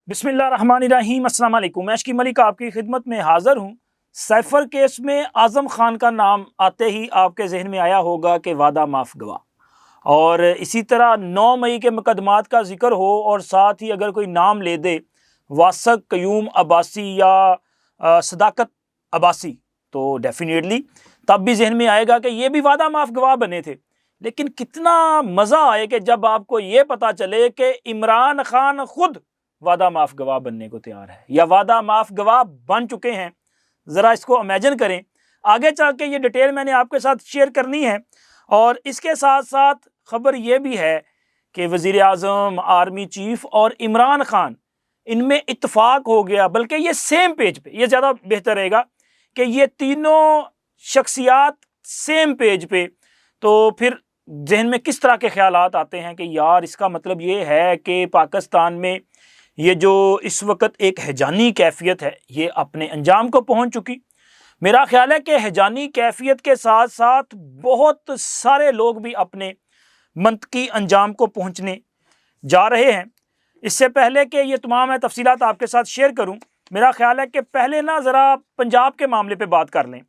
بسم اللہ الرحمن الرحیم۔ السلام علیکم۔ میں اشکی ملک آپ کی خدمت میں حاضر ہوں۔ سائفر کیس میں اعظم خان کا نام آتے ہی آپ کے ذہن میں آیا ہوگا کہ وعدہ معاف گواہ، اور اسی طرح 9 مئی کے مقدمات کا ذکر ہو اور ساتھ ہی اگر کوئی نام لے دے واسق قیوم عباسی یا صداقت عباسی تو ڈیفینیٹلی تب بھی ذہن میں آئے گا کہ یہ بھی وعدہ معاف گواہ بنے تھے۔ لیکن کتنا مزہ آئے کہ جب آپ کو یہ پتا چلے کہ عمران خان خود وعدہ معاف گواہ بننے کو تیار ہے یا وعدہ معاف گواہ بن چکے ہیں۔ ذرا اس کو امیجن کریں۔ آگے چل کے یہ ڈیٹیل میں نے آپ کے ساتھ شیئر کرنی ہے، اور اس کے ساتھ ساتھ خبر یہ بھی ہے کہ وزیر اعظم، آرمی چیف اور عمران خان ان میں اتفاق ہو گیا، بلکہ یہ سیم پیج پہ، یہ زیادہ بہتر رہے گا کہ یہ تینوں شخصیات سیم پیج پہ، تو پھر ذہن میں کس طرح کے خیالات آتے ہیں کہ یار اس کا مطلب یہ ہے کہ پاکستان میں یہ جو اس وقت ایک ہیجانی کیفیت ہے یہ اپنے انجام کو پہنچ چکی۔ میرا خیال ہے کہ ہیجانی کیفیت کے ساتھ ساتھ بہت سارے لوگ بھی اپنے منطقی انجام کو پہنچنے جا رہے ہیں۔ اس سے پہلے کہ یہ تمام میں تفصیلات آپ کے ساتھ شیئر کروں، میرا خیال ہے کہ پہلے ذرا پنجاب کے معاملے پہ بات کر لیں،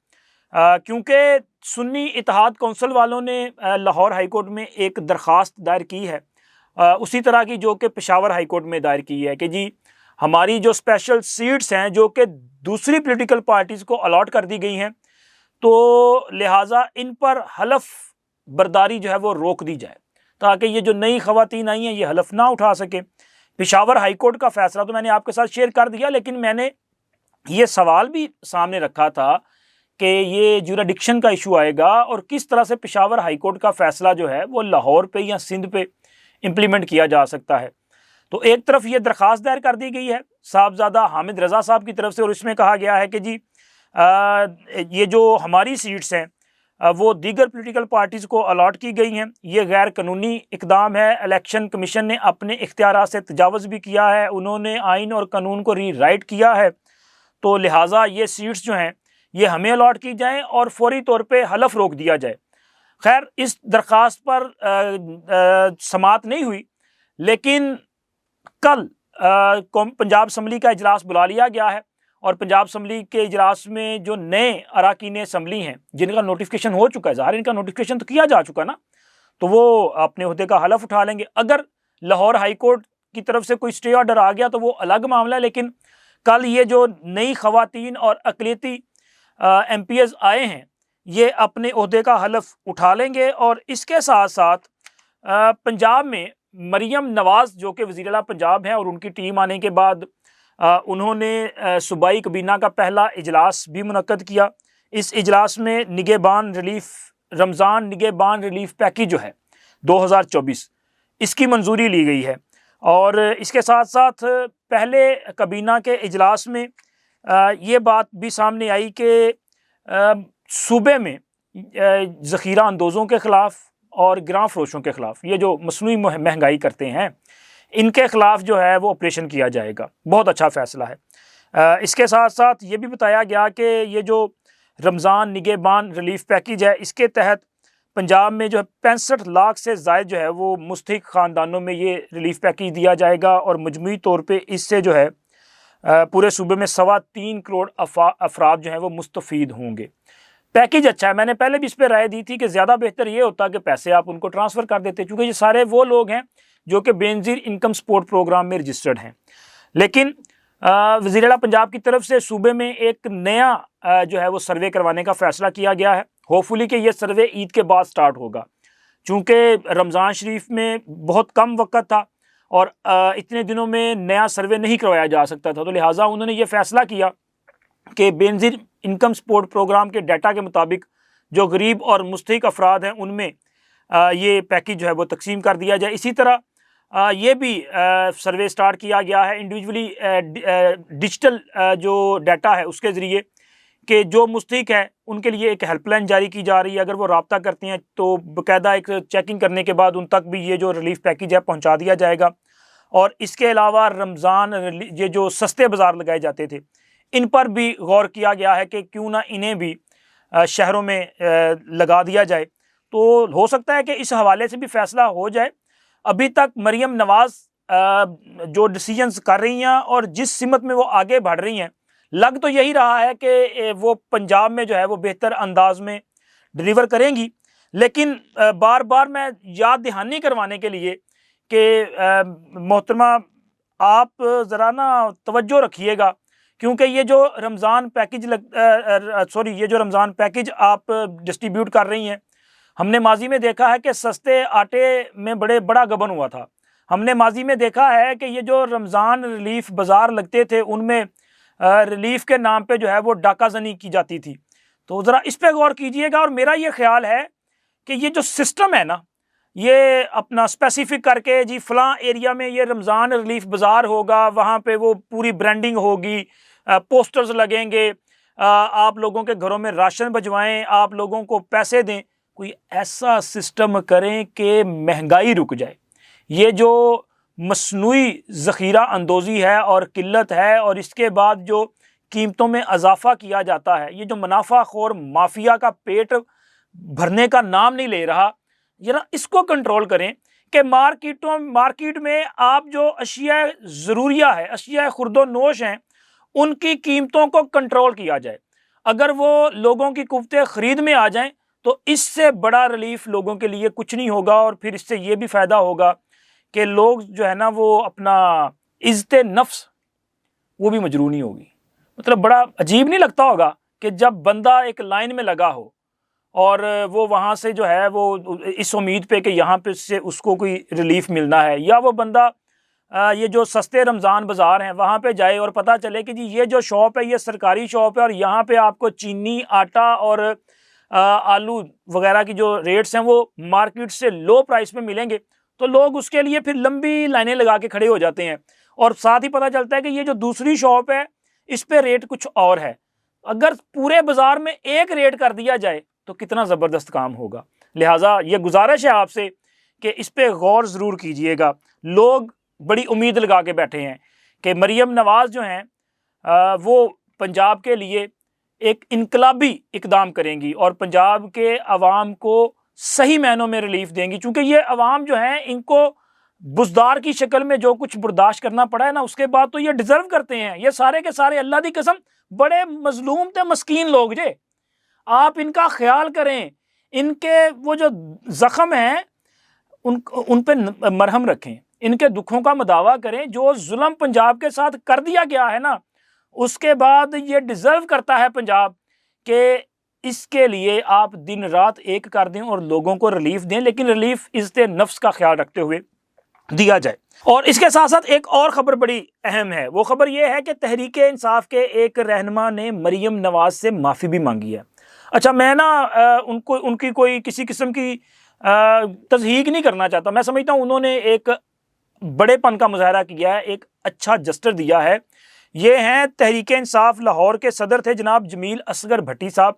کیونکہ سنی اتحاد کونسل والوں نے لاہور ہائی کورٹ میں ایک درخواست دائر کی ہے، اسی طرح کی جو کہ پشاور ہائی کورٹ میں دائر کی ہے کہ جی ہماری جو اسپیشل سیٹس ہیں جو کہ دوسری پولیٹیکل پارٹیز کو الاٹ کر دی گئی ہیں، تو لہٰذا ان پر حلف برداری جو ہے وہ روک دی جائے تاکہ یہ جو نئی خواتین آئی ہیں یہ حلف نہ اٹھا سکیں۔ پشاور ہائی کورٹ کا فیصلہ تو میں نے آپ کے ساتھ شیئر کر دیا، لیکن میں نے یہ سوال بھی سامنے رکھا تھا کہ یہ جوریڈکشن کا ایشو آئے گا اور کس طرح سے پشاور ہائی کورٹ کا فیصلہ جو ہے وہ لاہور پہ یا سندھ پہ امپلیمنٹ کیا جا سکتا ہے۔ تو ایک طرف یہ درخواست دائر کر دی گئی ہے صاحبزادہ حامد رضا صاحب کی طرف سے، اور اس میں کہا گیا ہے کہ جی یہ جو ہماری سیٹس ہیں وہ دیگر پولیٹیکل پارٹیز کو الاٹ کی گئی ہیں، یہ غیر قانونی اقدام ہے۔ الیکشن کمیشن نے اپنے اختیارات سے تجاوز بھی کیا ہے، انہوں نے آئین اور قانون کو ری رائٹ کیا ہے، تو لہٰذا یہ سیٹس جو ہیں یہ ہمیں الاٹ کی جائیں اور فوری طور پہ حلف روک دیا جائے۔ خیر اس درخواست پر سماعت نہیں ہوئی، لیکن کل پنجاب اسمبلی کا اجلاس بلا لیا گیا ہے، اور پنجاب اسمبلی کے اجلاس میں جو نئے اراکین اسمبلی ہیں جن کا نوٹیفیکیشن ہو چکا ہے، ظاہر ان کا نوٹیفیکیشن تو کیا جا چکا نا، تو وہ اپنے عہدے کا حلف اٹھا لیں گے۔ اگر لاہور ہائی کورٹ کی طرف سے کوئی اسٹے آرڈر آ گیا تو وہ الگ معاملہ ہے، لیکن کل یہ جو نئی خواتین اور اقلیتی ایم پی ایز آئے ہیں یہ اپنے عہدے کا حلف اٹھا لیں گے۔ اور اس کے ساتھ ساتھ پنجاب میں مریم نواز جو کہ وزیر اعلیٰ پنجاب ہیں، اور ان کی ٹیم آنے کے بعد انہوں نے صوبائی کابینہ کا پہلا اجلاس بھی منعقد کیا۔ اس اجلاس میں رمضان نگہبان ریلیف پیکیج جو ہے 2024 اس کی منظوری لی گئی ہے، اور اس کے ساتھ ساتھ پہلے کابینہ کے اجلاس میں یہ بات بھی سامنے آئی کہ صوبے میں ذخیرہ اندوزوں کے خلاف اور گراں فروشوں کے خلاف، یہ جو مصنوعی مہنگائی کرتے ہیں ان کے خلاف جو ہے وہ آپریشن کیا جائے گا۔ بہت اچھا فیصلہ ہے۔ اس کے ساتھ ساتھ یہ بھی بتایا گیا کہ یہ جو رمضان نگہبان ریلیف پیکیج ہے اس کے تحت پنجاب میں جو ہے 65 لاکھ سے زائد جو ہے وہ مستحق خاندانوں میں یہ ریلیف پیکیج دیا جائے گا، اور مجموعی طور پہ اس سے جو ہے پورے صوبے میں 3.25 کروڑ افراد جو ہیں وہ مستفید ہوں گے۔ پیکیج اچھا ہے، میں نے پہلے بھی اس پہ رائے دی تھی کہ زیادہ بہتر یہ ہوتا کہ پیسے آپ ان کو ٹرانسفر کر دیتے، چونکہ یہ سارے وہ لوگ ہیں جو کہ بے نظیر انکم سپورٹ پروگرام میں رجسٹرڈ ہیں۔ لیکن وزیر اعلیٰ پنجاب کی طرف سے صوبے میں ایک نیا جو ہے وہ سروے کروانے کا فیصلہ کیا گیا ہے۔ ہوپ فلی کہ یہ سروے عید کے بعد سٹارٹ ہوگا، چونکہ رمضان شریف میں بہت کم وقت تھا اور اتنے دنوں میں نیا سروے نہیں کروایا جا سکتا تھا، تو لہٰذا انہوں نے یہ فیصلہ کیا کہ بے نظیر انکم سپورٹ پروگرام کے ڈیٹا کے مطابق جو غریب اور مستحق افراد ہیں ان میں یہ پیکیج جو ہے وہ تقسیم کر دیا جائے۔ اسی طرح یہ بھی سروے سٹارٹ کیا گیا ہے انڈیویجولی ڈیجیٹل جو ڈیٹا ہے اس کے ذریعے، کہ جو مستحق ہے ان کے لیے ایک ہیلپ لائن جاری کی جا رہی ہے، اگر وہ رابطہ کرتے ہیں تو باقاعدہ ایک چیکنگ کرنے کے بعد ان تک بھی یہ جو ریلیف پیکیج ہے پہنچا دیا جائے گا۔ اور اس کے علاوہ رمضان یہ جو سستے بازار لگائے جاتے تھے ان پر بھی غور کیا گیا ہے کہ کیوں نہ انہیں بھی شہروں میں لگا دیا جائے، تو ہو سکتا ہے کہ اس حوالے سے بھی فیصلہ ہو جائے۔ ابھی تک مریم نواز جو ڈیسیجنز کر رہی ہیں اور جس سمت میں وہ آگے بڑھ رہی ہیں، لگ تو یہی رہا ہے کہ وہ پنجاب میں جو ہے وہ بہتر انداز میں ڈلیور کریں گی، لیکن بار بار میں یاد دہانی کروانے کے لیے کہ محترمہ آپ ذرا نا توجہ رکھیے گا، کیونکہ یہ جو رمضان پیکج آپ ڈسٹریبیوٹ کر رہی ہیں، ہم نے ماضی میں دیکھا ہے کہ سستے آٹے میں بڑا گبن ہوا تھا. ہم نے ماضی میں دیکھا ہے کہ یہ جو رمضان ریلیف بازار لگتے تھے ان میں ریلیف کے نام پہ جو ہے وہ ڈاکہ زنی کی جاتی تھی. تو ذرا اس پہ غور کیجئے گا. اور میرا یہ خیال ہے کہ یہ جو سسٹم ہے نا، یہ اپنا اسپیسیفک کر کے جی فلاں ایریا میں یہ رمضان ریلیف بازار ہوگا، وہاں پہ وہ پوری برانڈنگ ہوگی، پوسٹرز لگیں گے، آپ لوگوں کے گھروں میں راشن بھجوائیں، آپ لوگوں کو پیسے دیں. کوئی ایسا سسٹم کریں کہ مہنگائی رک جائے. یہ جو مصنوعی ذخیرہ اندوزی ہے اور قلت ہے، اور اس کے بعد جو قیمتوں میں اضافہ کیا جاتا ہے، یہ جو منافع خور مافیا کا پیٹ بھرنے کا نام نہیں لے رہا، ذرا اس کو کنٹرول کریں کہ مارکیٹ میں آپ جو اشیاء ضروریہ ہے، اشیاء خرد و نوش ہیں، ان کی قیمتوں کو کنٹرول کیا جائے. اگر وہ لوگوں کی قوت خرید میں آ جائیں تو اس سے بڑا ریلیف لوگوں کے لیے کچھ نہیں ہوگا. اور پھر اس سے یہ بھی فائدہ ہوگا کہ لوگ جو ہے نا وہ اپنا عزت نفس وہ بھی مجروح نہیں ہوگی. مطلب بڑا عجیب نہیں لگتا ہوگا کہ جب بندہ ایک لائن میں لگا ہو اور وہ وہاں سے جو ہے وہ اس امید پہ کہ یہاں پہ سے اس کو کوئی ریلیف ملنا ہے، یا وہ بندہ یہ جو سستے رمضان بازار ہیں وہاں پہ جائے اور پتہ چلے کہ جی یہ جو شاپ ہے یہ سرکاری شاپ ہے اور یہاں پہ آپ کو چینی، آٹا اور آلو وغیرہ کی جو ریٹس ہیں وہ مارکیٹ سے لو پرائس میں ملیں گے، تو لوگ اس کے لیے پھر لمبی لائنیں لگا کے کھڑے ہو جاتے ہیں. اور ساتھ ہی پتہ چلتا ہے کہ یہ جو دوسری شاپ ہے اس پہ ریٹ کچھ اور ہے. اگر پورے بازار میں ایک ریٹ کر دیا جائے تو کتنا زبردست کام ہوگا. لہٰذا یہ گزارش ہے آپ سے کہ اس پہ غور ضرور کیجئے گا. لوگ بڑی امید لگا کے بیٹھے ہیں کہ مریم نواز جو ہیں وہ پنجاب کے لیے ایک انقلابی اقدام کریں گی اور پنجاب کے عوام کو صحیح معنوں میں ریلیف دیں گی. چونکہ یہ عوام جو ہیں ان کو بزدار کی شکل میں جو کچھ برداشت کرنا پڑا ہے نا، اس کے بعد تو یہ ڈیزرو کرتے ہیں. یہ سارے کے سارے اللہ دی قسم بڑے مظلوم تے مسکین لوگ جے. آپ ان کا خیال کریں، ان کے وہ جو زخم ہیں ان پہ مرہم رکھیں، ان کے دکھوں کا مداوع کریں. جو ظلم پنجاب کے ساتھ کر دیا گیا ہے نا، اس کے بعد یہ ڈیزرو کرتا ہے پنجاب کہ اس کے لیے آپ دن رات ایک کر دیں اور لوگوں کو ریلیف دیں، لیکن ریلیف عزت نفس کا خیال رکھتے ہوئے دیا جائے. اور اس کے ساتھ ساتھ ایک اور خبر بڑی اہم ہے. وہ خبر یہ ہے کہ تحریک انصاف کے ایک رہنما نے مریم نواز سے معافی بھی مانگی ہے. اچھا، میں نا ان کی کوئی کسی قسم کی تضحیق نہیں کرنا چاہتا. میں سمجھتا ہوں انہوں نے ایک بڑے پن کا مظاہرہ کیا ہے، ایک اچھا جسٹر دیا ہے. یہ ہیں تحریک انصاف لاہور کے صدر تھے جناب جمیل اصغر بھٹی صاحب.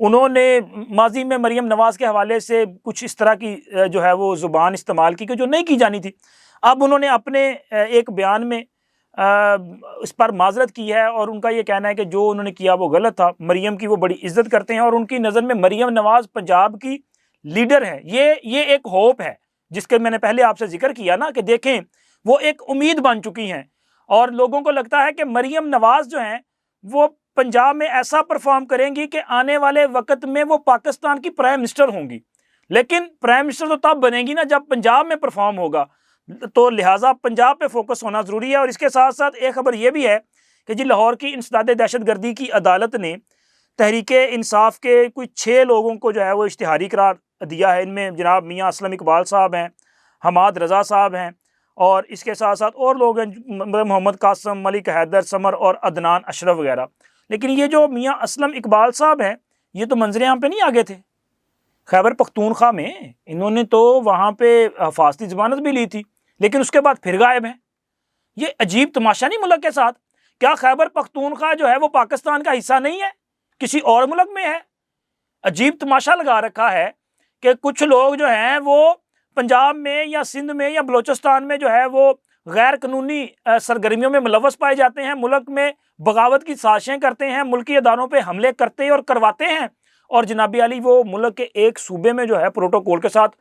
انہوں نے ماضی میں مریم نواز کے حوالے سے کچھ اس طرح کی جو ہے وہ زبان استعمال کی کہ جو نہیں کی جانی تھی. اب انہوں نے اپنے ایک بیان میں اس پر معذرت کی ہے اور ان کا یہ کہنا ہے کہ جو انہوں نے کیا وہ غلط تھا. مریم کی وہ بڑی عزت کرتے ہیں اور ان کی نظر میں مریم نواز پنجاب کی لیڈر ہے. یہ ایک ہوپ ہے جس کے میں نے پہلے آپ سے ذکر کیا نا کہ دیکھیں وہ ایک امید بن چکی ہیں اور لوگوں کو لگتا ہے کہ مریم نواز جو ہیں وہ پنجاب میں ایسا پرفارم کریں گی کہ آنے والے وقت میں وہ پاکستان کی پرائم منسٹر ہوں گی. لیکن پرائم منسٹر تو تب بنے گی نا جب پنجاب میں پرفارم ہوگا، تو لہٰذا پنجاب پہ فوکس ہونا ضروری ہے. اور اس کے ساتھ ساتھ ایک خبر یہ بھی ہے کہ جی لاہور کی انسداد دہشت گردی کی عدالت نے تحریک انصاف کے کوئی 6 لوگوں کو جو ہے وہ اشتہاری قرار دیا ہے. ان میں جناب میاں اسلم اقبال صاحب ہیں، حماد رضا صاحب ہیں، اور اس کے ساتھ ساتھ اور لوگ ہیں محمد قاسم، ملک حیدر، سمر اور عدنان اشرف وغیرہ. لیکن یہ جو میاں اسلم اقبال صاحب ہیں یہ تو منظر عام پہ نہیں آگے تھے. خیبر پختونخوا میں انہوں نے تو وہاں پہ حفاظتی ضمانت بھی لی تھی، لیکن اس کے بعد پھر غائب ہیں. یہ عجیب تماشا نہیں ملک کے ساتھ؟ کیا خیبر پختونخوا جو ہے وہ پاکستان کا حصہ نہیں ہے، کسی اور ملک میں ہے؟ عجیب تماشا لگا رکھا ہے کہ کچھ لوگ جو ہیں وہ پنجاب میں یا سندھ میں یا بلوچستان میں جو ہے وہ غیر قانونی سرگرمیوں میں ملوث پائے جاتے ہیں، ملک میں بغاوت کی سازشیں کرتے ہیں، ملکی اداروں پہ حملے کرتے اور کرواتے ہیں، اور جناب علی وہ ملک کے ایک صوبے میں جو ہے پروٹوکول کے ساتھ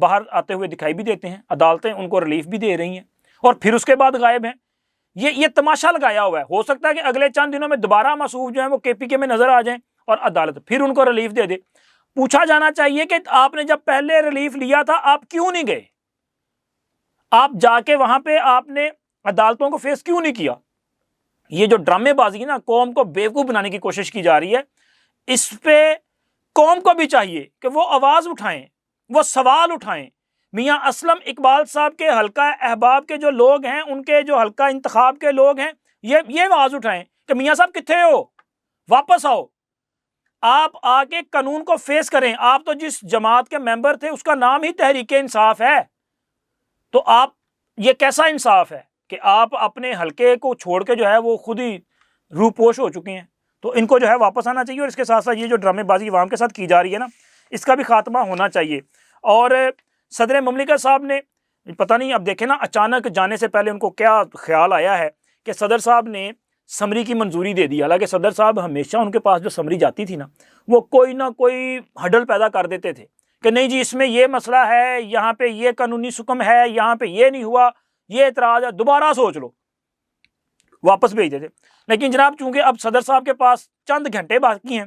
باہر آتے ہوئے دکھائی بھی دیتے ہیں. عدالتیں ان کو ریلیف بھی دے رہی ہیں. اور پھر اس کے بعد غائب ہیں. یہ تماشا لگایا ہوا ہے. ہو سکتا ہے کہ اگلے چند دنوں میں دوبارہ مصروف جو ہیں وہ KPK میں نظر آ جائیں اور عدالت پھر ان کو ریلیف دے دے. پوچھا جانا چاہیے کہ آپ نے جب پہلے ریلیف لیا تھا آپ کیوں نہیں گئے؟ آپ جا کے وہاں پہ آپ نے عدالتوں کو فیس کیوں نہیں کیا؟ یہ جو ڈرامے بازی ہے نا، قوم کو بیوقوف بنانے کی کوشش کی جا رہی ہے، اس پہ قوم کو بھی چاہیے کہ وہ آواز اٹھائیں، وہ سوال اٹھائیں. میاں اسلم اقبال صاحب کے حلقہ احباب کے جو لوگ ہیں، ان کے جو حلقہ انتخاب کے لوگ ہیں، یہ آواز اٹھائیں کہ میاں صاحب کتنے ہو، واپس آؤ. آپ آ کے قانون کو فیس کریں. آپ تو جس جماعت کے ممبر تھے اس کا نام ہی تحریک انصاف ہے، تو آپ یہ کیسا انصاف ہے کہ آپ اپنے حلقے کو چھوڑ کے جو ہے وہ خود ہی روپوش ہو چکے ہیں؟ تو ان کو جو ہے واپس آنا چاہیے، اور اس کے ساتھ ساتھ یہ جو ڈرامے بازی عوام کے ساتھ کی جا رہی ہے نا، اس کا بھی خاتمہ ہونا چاہیے. اور صدر مملکت صاحب نے پتہ نہیں، اب دیکھیں نا، اچانک جانے سے پہلے ان کو کیا خیال آیا ہے کہ صدر صاحب نے سمری کی منظوری دے دی. حالانکہ صدر صاحب ہمیشہ ان کے پاس جو سمری جاتی تھی نا، وہ کوئی نہ کوئی ہڈل پیدا کر دیتے تھے کہ نہیں جی اس میں یہ مسئلہ ہے، یہاں پہ یہ قانونی حکم ہے، یہاں پہ یہ نہیں ہوا، یہ اعتراض ہے، دوبارہ سوچ لو، واپس بھیج دیتے. لیکن جناب چونکہ اب صدر صاحب کے پاس چند گھنٹے باقی ہیں،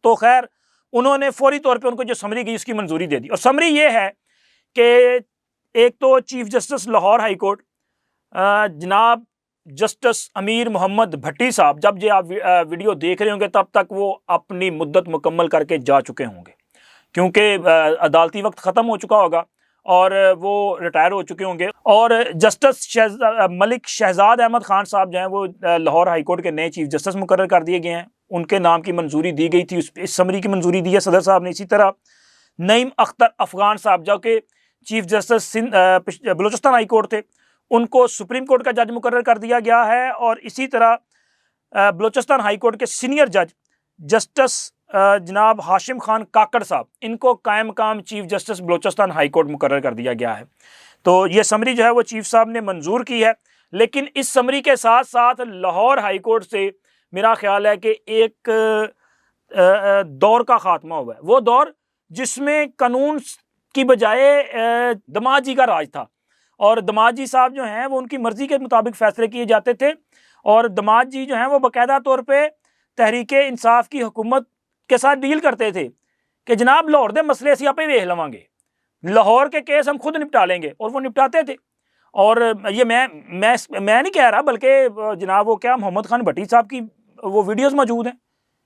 تو خیر انہوں نے فوری طور پہ ان کو جو سمری گئی اس کی منظوری دے دی. اور سمری یہ ہے کہ ایک تو chief justice Lahore high court جناب جسٹس امیر محمد بھٹی صاحب، جب یہ آپ ویڈیو دیکھ رہے ہوں گے تب تک وہ اپنی مدت مکمل کر کے جا چکے ہوں گے، کیونکہ عدالتی وقت ختم ہو چکا ہوگا اور وہ ریٹائر ہو چکے ہوں گے. اور جسٹس ملک شہزاد احمد خان صاحب جو ہیں وہ لاہور ہائی کورٹ کے نئے چیف جسٹس مقرر کر دیے گئے ہیں. ان کے نام کی منظوری دی گئی تھی، اس سمری کی منظوری دی ہے صدر صاحب نے. اسی طرح نعیم اختر افغان صاحب جو کہ chief justice Balochistan high court تھے، ان کو سپریم کورٹ کا جج مقرر کر دیا گیا ہے. اور اسی طرح بلوچستان ہائی کورٹ کے سینئر جج جسٹس جناب ہاشم خان کاکڑ صاحب، ان کو قائم مقام chief justice Balochistan high court مقرر کر دیا گیا ہے. تو یہ سمری جو ہے وہ چیف صاحب نے منظور کی ہے. لیکن اس سمری کے ساتھ ساتھ لاہور ہائی کورٹ سے میرا خیال ہے کہ ایک دور کا خاتمہ ہوا ہے. وہ دور جس میں قانون کی بجائے دماغ جی کا راج تھا، اور دماغ جی صاحب جو ہیں وہ ان کی مرضی کے مطابق فیصلے کیے جاتے تھے، اور دماغ جی جو ہیں وہ باقاعدہ طور پہ تحریک انصاف کی حکومت کے ساتھ ڈیل کرتے تھے کہ جناب لاہور دے مسئلے اسی آپ ہی ویکھ لواں گے، لاہور کے کیس ہم خود نپٹا لیں گے، اور وہ نپٹاتے تھے. اور یہ میں نہیں کہہ رہا، بلکہ جناب وہ کیا محمد خان بھٹی صاحب کی وہ ویڈیوز موجود ہیں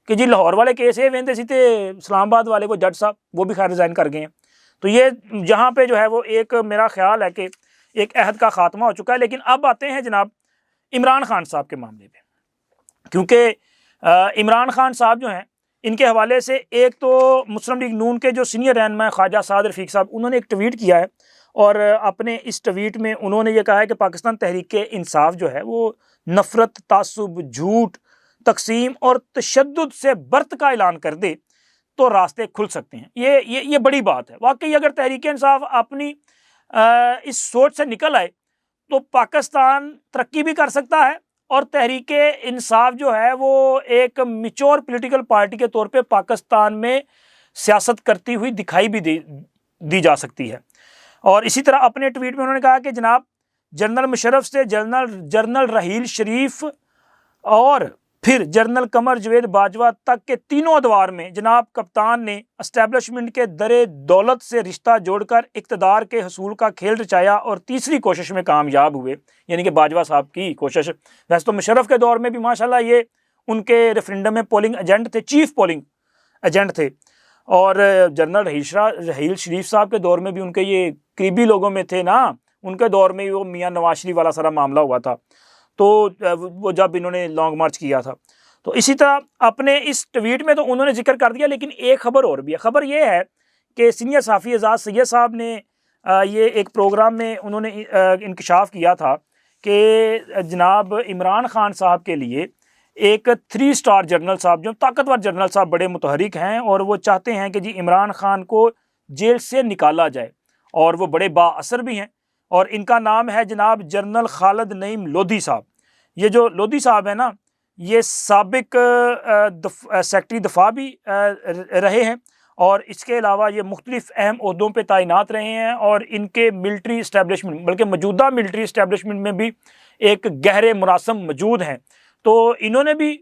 کہ جی لاہور والے کیس یہ ویندے سی تے اسلام آباد والے وہ جج صاحب وہ بھی خیر ریزائن کر گئے ہیں. تو یہ جہاں پہ جو ہے وہ ایک میرا خیال ہے کہ ایک عہد کا خاتمہ ہو چکا ہے. لیکن اب آتے ہیں جناب عمران خان صاحب کے معاملے پہ، کیونکہ عمران خان صاحب جو ہیں ان کے حوالے سے ایک تو مسلم لیگ نون کے جو سینئر رہنما خواجہ سعد رفیق صاحب، انہوں نے ایک ٹویٹ کیا ہے، اور اپنے اس ٹویٹ میں انہوں نے یہ کہا ہے کہ پاکستان تحریک انصاف جو ہے وہ نفرت، تعصب، جھوٹ، تقسیم اور تشدد سے برت کا اعلان کر دے تو راستے کھل سکتے ہیں. یہ بڑی بات ہے. واقعی اگر تحریک انصاف اپنی اس سوچ سے نکل آئے تو پاکستان ترقی بھی کر سکتا ہے، اور تحریک انصاف جو ہے وہ ایک میچور پولیٹیکل پارٹی کے طور پہ پاکستان میں سیاست کرتی ہوئی دکھائی بھی دی جا سکتی ہے. اور اسی طرح اپنے ٹویٹ میں انہوں نے کہا کہ جناب جنرل مشرف سے جنرل رحیل شریف اور پھر جنرل قمر جوید باجوہ تک کے تینوں ادوار میں جناب کپتان نے اسٹیبلشمنٹ کے درے دولت سے رشتہ جوڑ کر اقتدار کے حصول کا کھیل رچایا، اور تیسری کوشش میں کامیاب ہوئے، یعنی کہ باجوہ صاحب کی کوشش. ویسے تو مشرف کے دور میں بھی ماشاءاللہ یہ ان کے ریفرینڈم میں پولنگ ایجنٹ تھے، چیف پولنگ ایجنٹ تھے، اور جنرل رحیل شریف صاحب کے دور میں بھی ان کے یہ قریبی لوگوں میں تھے نا، ان کے دور میں وہ میاں نواز شریف والا سارا معاملہ ہوا تھا، تو وہ جب انہوں نے لانگ مارچ کیا تھا. تو اسی طرح اپنے اس ٹویٹ میں تو انہوں نے ذکر کر دیا. لیکن ایک خبر اور بھی ہے. خبر یہ ہے کہ سینئر صحافی اعزاز سید صاحب نے یہ ایک پروگرام میں انہوں نے انکشاف کیا تھا کہ جناب عمران خان صاحب کے لیے ایک 3 اسٹار جنرل صاحب، جو طاقتور جنرل صاحب بڑے متحرک ہیں، اور وہ چاہتے ہیں کہ جی عمران خان کو جیل سے نکالا جائے، اور وہ بڑے با اثر بھی ہیں. اور ان کا نام ہے جناب جنرل خالد نعیم لودھی صاحب. یہ جو لودھی صاحب ہیں نا، یہ سابق سیکٹری دفاع بھی رہے ہیں، اور اس کے علاوہ یہ مختلف اہم عہدوں پہ تعینات رہے ہیں، اور ان کے ملٹری اسٹیبلشمنٹ بلکہ موجودہ ملٹری اسٹیبلشمنٹ میں بھی ایک گہرے مراسم موجود ہیں، تو انہوں نے بھی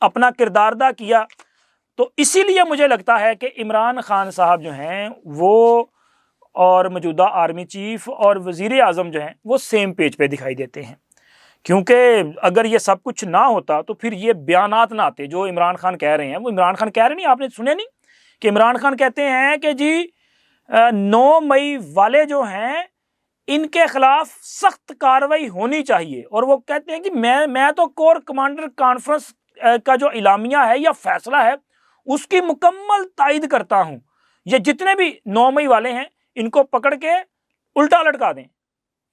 اپنا کردار ادا کیا۔ تو اسی لیے مجھے لگتا ہے کہ عمران خان صاحب جو ہیں وہ اور موجودہ آرمی چیف اور وزیر اعظم جو ہیں وہ سیم پیج پہ دکھائی دیتے ہیں، کیونکہ اگر یہ سب کچھ نہ ہوتا تو پھر یہ بیانات نہ آتے جو عمران خان کہہ رہے ہیں۔ وہ عمران خان کہہ رہے نہیں، آپ نے سنے نہیں کہ عمران خان کہتے ہیں کہ جی 9 مئی والے جو ہیں ان کے خلاف سخت کارروائی ہونی چاہیے، اور وہ کہتے ہیں کہ میں تو کور کمانڈر کانفرنس کا جو اعلامیہ ہے یا فیصلہ ہے اس کی مکمل تائید کرتا ہوں، یہ جتنے بھی 9 مئی والے ہیں ان کو پکڑ کے الٹا لٹکا دیں۔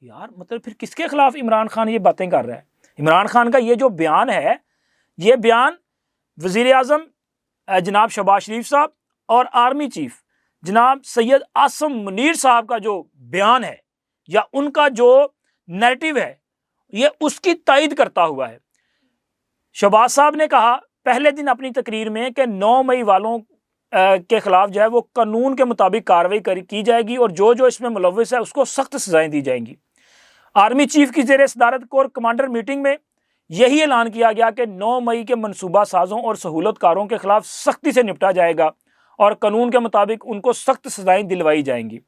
یار مطلب پھر کس کے خلاف عمران خان یہ باتیں کر رہا ہے؟ عمران خان کا یہ جو بیان ہے، یہ بیان وزیر اعظم جناب شہباز شریف صاحب اور آرمی چیف جناب سید عاصم منیر صاحب کا جو بیان ہے یا ان کا جو نیریٹو ہے، یہ اس کی تائید کرتا ہوا ہے۔ شہباز صاحب نے کہا پہلے دن اپنی تقریر میں کہ 9 مئی والوں کے خلاف جو ہے وہ قانون کے مطابق کارروائی کی جائے گی، اور جو اس میں ملوث ہے اس کو سخت سزائیں دی جائیں گی۔ آرمی چیف کی زیر صدارت کور کمانڈر میٹنگ میں یہی اعلان کیا گیا کہ 9 مئی کے منصوبہ سازوں اور سہولت کاروں کے خلاف سختی سے نپٹا جائے گا، اور قانون کے مطابق ان کو سخت سزائیں دلوائی جائیں گی۔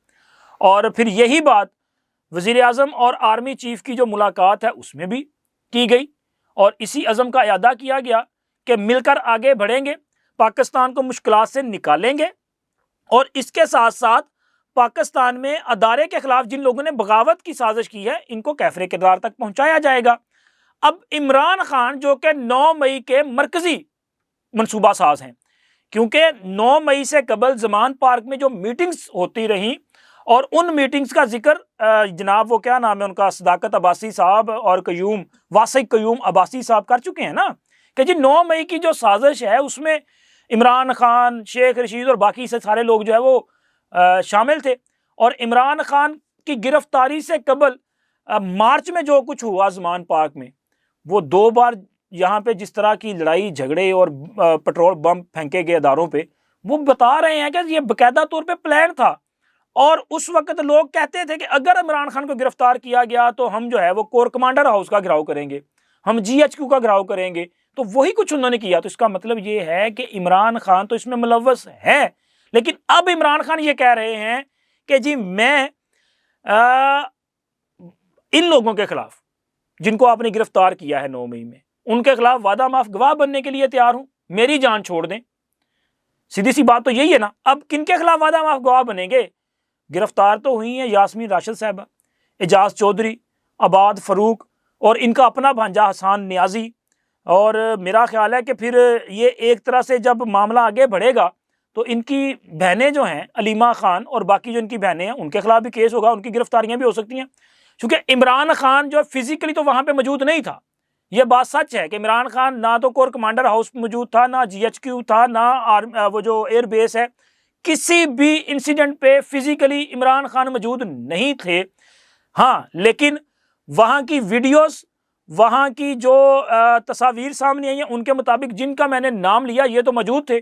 اور پھر یہی بات وزیر اعظم اور آرمی چیف کی جو ملاقات ہے اس میں بھی کی گئی، اور اسی عزم کا اعادہ کیا گیا کہ مل کر آگے بڑھیں گے، پاکستان کو مشکلات سے نکالیں گے، اور اس کے ساتھ ساتھ پاکستان میں ادارے کے خلاف جن لوگوں نے بغاوت کی سازش کی ہے ان کو کیفر کردار تک پہنچایا جائے گا۔ اب عمران خان جو کہ 9 مئی کے مرکزی منصوبہ ساز ہیں، کیونکہ 9 مئی سے قبل زمان پارک میں جو میٹنگز ہوتی رہیں، اور ان میٹنگز کا ذکر جناب وہ کیا نام ہے ان کا، صداقت عباسی صاحب اور واسق قیوم عباسی صاحب کر چکے ہیں نا، کہ جی 9 مئی کی جو سازش ہے اس میں عمران خان، شیخ رشید اور باقی سے سارے لوگ جو ہے وہ شامل تھے۔ اور عمران خان کی گرفتاری سے قبل مارچ میں جو کچھ ہوا زمان پارک میں، وہ 2 بار یہاں پہ جس طرح کی لڑائی جھگڑے اور پٹرول بم پھینکے گئے اداروں پہ، وہ بتا رہے ہیں کہ یہ باقاعدہ طور پہ پلان تھا، اور اس وقت لوگ کہتے تھے کہ اگر عمران خان کو گرفتار کیا گیا تو ہم جو ہے وہ کور کمانڈر ہاؤس کا گھراؤ کریں گے، ہم GHQ کا گھراؤ کریں گے، تو وہی کچھ انہوں نے کیا۔ تو اس کا مطلب یہ ہے کہ عمران خان تو اس میں ملوث ہے، لیکن اب عمران خان یہ کہہ رہے ہیں کہ جی میں ان لوگوں کے خلاف جن کو آپ نے گرفتار کیا ہے 9 مئی میں، ان کے خلاف وعدہ معاف گواہ بننے کے لیے تیار ہوں، میری جان چھوڑ دیں۔ سیدھی سی بات تو یہی ہے نا۔ اب کن کے خلاف وعدہ معاف گواہ بنیں گے؟ گرفتار تو ہوئی ہیں یاسمین راشد صاحبہ، اعجاز چودھری، عباد فاروق اور ان کا اپنا بھانجا حسان نیازی، اور میرا خیال ہے کہ پھر یہ ایک طرح سے جب معاملہ آگے بڑھے گا تو ان کی بہنیں جو ہیں علیمہ خان اور باقی جو ان کی بہنیں ہیں ان کے خلاف بھی کیس ہوگا، ان کی گرفتاریاں بھی ہو سکتی ہیں، کیونکہ عمران خان جو فزیکلی تو وہاں پہ موجود نہیں تھا۔ یہ بات سچ ہے کہ عمران خان نہ تو کور کمانڈر ہاؤس موجود تھا، نہ GHQ تھا، نہ وہ جو ایئر بیس ہے، کسی بھی انسیڈنٹ پہ فزیکلی عمران خان موجود نہیں تھے۔ ہاں لیکن وہاں کی ویڈیوز، وہاں کی جو تصاویر سامنے آئی ہیں ان کے مطابق جن کا میں نے نام لیا یہ تو موجود تھے،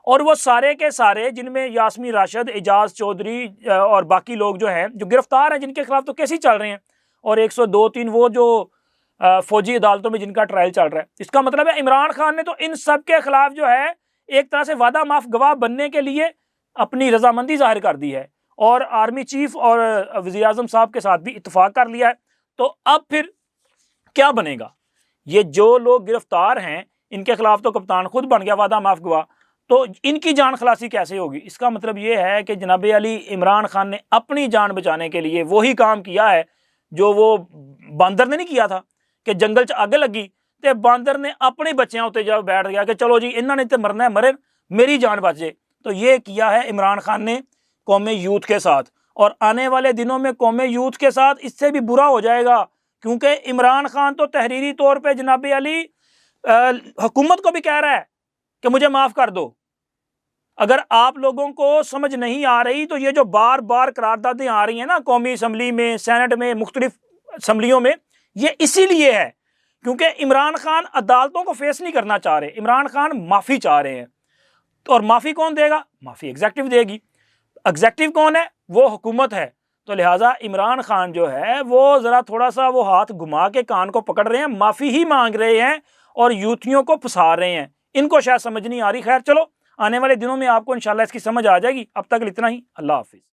اور وہ سارے کے سارے جن میں یاسمین راشد، اعجاز چودھری اور باقی لوگ جو ہیں جو گرفتار ہیں، جن کے خلاف تو کیس ہی چل رہے ہیں، اور 102-3 وہ جو فوجی عدالتوں میں جن کا ٹرائل چل رہا ہے۔ اس کا مطلب ہے عمران خان نے تو ان سب کے خلاف جو ہے ایک طرح سے وعدہ معاف گواہ بننے کے لیے اپنی رضامندی ظاہر کر دی ہے، اور آرمی چیف اور وزیر اعظم صاحب کے ساتھ بھی اتفاق کر لیا ہے۔ تو اب پھر کیا بنے گا؟ یہ جو لوگ گرفتار ہیں ان کے خلاف تو کپتان خود بن گیا وعدہ معاف گواہ، تو ان کی جان خلاصی کیسے ہوگی؟ اس کا مطلب یہ ہے کہ جناب علی عمران خان نے اپنی جان بچانے کے لیے وہی کام کیا ہے جو وہ باندر نے نہیں کیا تھا، کہ جنگل چ اگ لگی تے باندر نے اپنے بچیاں اتنے جا بیٹھ گیا کہ چلو جی انہوں نے تے مرنا ہے مرے، میری جان بچ جائے۔ تو یہ کیا ہے عمران خان نے قوم یوتھ کے ساتھ، اور آنے والے دنوں میں قوم یوتھ کے ساتھ اس سے بھی برا ہو جائے گا، کیونکہ عمران خان تو تحریری طور پہ جناب علی حکومت کو بھی کہہ رہا ہے کہ مجھے معاف کر دو۔ اگر آپ لوگوں کو سمجھ نہیں آ رہی تو یہ جو بار بار قراردادیں آ رہی ہیں نا قومی اسمبلی میں، سینٹ میں، مختلف اسمبلیوں میں، یہ اسی لیے ہے کیونکہ عمران خان عدالتوں کو فیس نہیں کرنا چاہ رہے، عمران خان معافی چاہ رہے ہیں۔ تو اور معافی کون دے گا؟ معافی ایگزیکٹو دے گی. ایگزیکٹو کون ہے؟ وہ حکومت ہے. تو لہٰذا عمران خان جو ہے وہ ذرا تھوڑا سا وہ ہاتھ گھما کے کان کو پکڑ رہے ہیں، معافی ہی مانگ رہے ہیں اور یوتھیوں کو پھنسا رہے ہیں. ان کو شاید سمجھ نہیں آ رہی. خیر چلو، آنے والے دنوں میں آپ کو انشاءاللہ اس کی سمجھ آ جائے گی. اب تک اتنا ہی. اللہ حافظ.